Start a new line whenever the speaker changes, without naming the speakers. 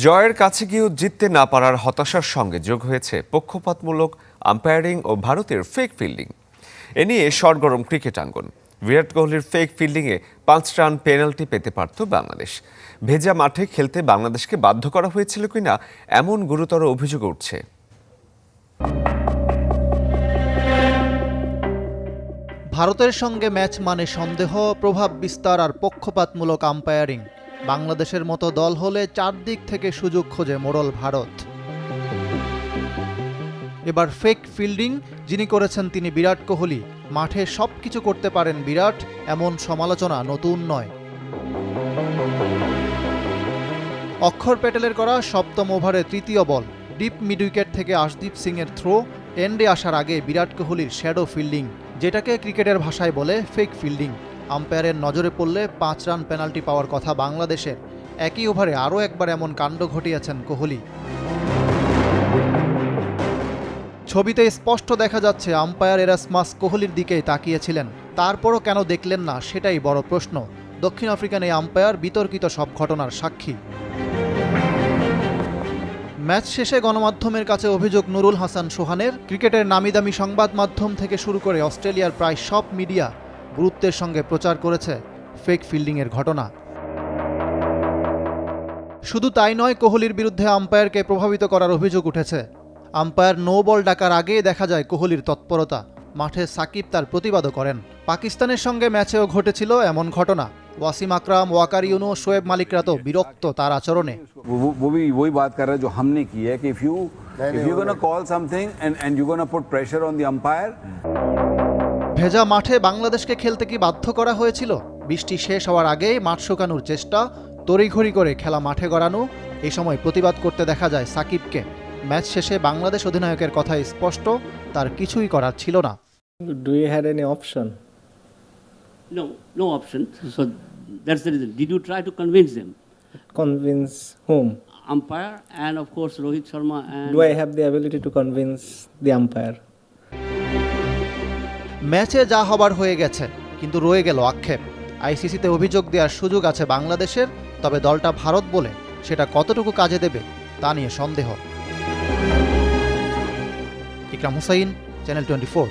জয়ের কাছে গিয়েও জিততে না পারার হতাশার সঙ্গে যোগ হয়েছে পক্ষপাতমূলক আম্পায়ারিং ও ভারতের ফেক ফিল্ডিং। এ নিয়ে সরগরম ক্রিকেট আঙ্গন। বিরাট কোহলির ফেক ফিল্ডিংয়ে 5 রান পেনাল্টি পেতে পারত বাংলাদেশ। ভেজা মাঠে খেলতে বাংলাদেশকে বাধ্য করা হয়েছিল কিনা এমন গুরুতর অভিযোগ উঠছে।
ভারতের সঙ্গে ম্যাচ মানে সন্দেহ, প্রভাব বিস্তার আর পক্ষপাতমূলক আম্পায়ারিং। বাংলাদেশের মতো দল হলে চারদিক থেকে সুযোগ খোঁজে মোড়ল ভারত। এবার ফেক ফিল্ডিং যিনি করেছেন তিনি বিরাট কোহলি। মাঠে সবকিছু করতে পারেন বিরাট, এমন সমালোচনা নতুন নয়। অক্ষর প্যাটেলের করা 7ম ওভারে 3য় বল, ডিপ মিড উইকেট থেকে আশদীপ সিংয়ের থ্রো, এন্ডে আসার আগে বিরাট কোহলির শ্যাডো ফিল্ডিং, যেটাকে ক্রিকেটের ভাষায় বলে ফেক ফিল্ডিং। আম্পায়ারের নজরে পড়লে 5 রান পেনাল্টি পাওয়ার কথা বাংলাদেশের। একই ওভারে আরও একবার এমন কাণ্ড ঘটিয়েছেন কোহলি। ছবিতে স্পষ্ট দেখা যাচ্ছে আম্পায়ার এরাসমাস কোহলির দিকেই তাকিয়েছিলেন। তারপরও কেন দেখলেন না সেটাই বড় প্রশ্ন। দক্ষিণ আফ্রিকান এই আম্পায়ার বিতর্কিত সব ঘটনার সাক্ষী। ম্যাচ শেষে গণমাধ্যমের কাছে অভিযোগ নুরুল হাসান সোহানের। ক্রিকেটের নামিদামি সংবাদ মাধ্যম থেকে শুরু করে অস্ট্রেলিয়ার প্রায় সব মিডিয়া গুরুত্বের সঙ্গে প্রচার করেছে ফেক ফিল্ডিংয়ের ঘটনা। শুধু তাই নয়, কোহলির বিরুদ্ধে আম্পায়ারকে প্রভাবিত করার অভিযোগ উঠেছে। আম্পায়ার নো বল ডাকার আগেই দেখা যায় কোহলির তৎপরতা। মাঠে সাকিব তার প্রতিবাদও করেন। পাকিস্তানের সঙ্গে ম্যাচেও ঘটেছিল এমন ঘটনা। ওয়াসিম আকরাম, ওয়াকার ইউনুস, শোয়েব মালিকরা তো বিরক্ত তার আচরণে।
वो भी वही बात कर रहा है जो हमने की है कि if you gonna call something and you're gonna put pressure on the umpire।
ভেজা মাঠে বাংলাদেশকে খেলতে কি বাধ্য করা হয়েছিল? বৃষ্টি শেষ হওয়ার আগেই মাঠ শুকানোর চেষ্টা, তড়িঘড়ি করে খেলা মাঠে গড়ানো। এই সময় প্রতিবাদ করতে দেখা যায় সাকিবকে। ম্যাচ শেষে বাংলাদেশ অধিনায়কের কথাই স্পষ্ট, তার কিছুই করার ছিল না।
Do you had any option?
No option. So that's the reason. Did you try to convince them?
Convince whom?
Umpire and of course Rohit Sharma and.
Do I have the ability to convince the umpire?
ম্যাচে যা হবার হয়ে গেছে, কিন্তু রয়ে গেল আক্ষেপ। আইসিসিতে অভিযোগ দেওয়ার সুযোগ আছে বাংলাদেশের, তবে দলটা ভারত বলে সেটা কতটুকু কাজে দেবে তা নিয়ে সন্দেহ। ইকরাম হুসাইন, চ্যানেল 24।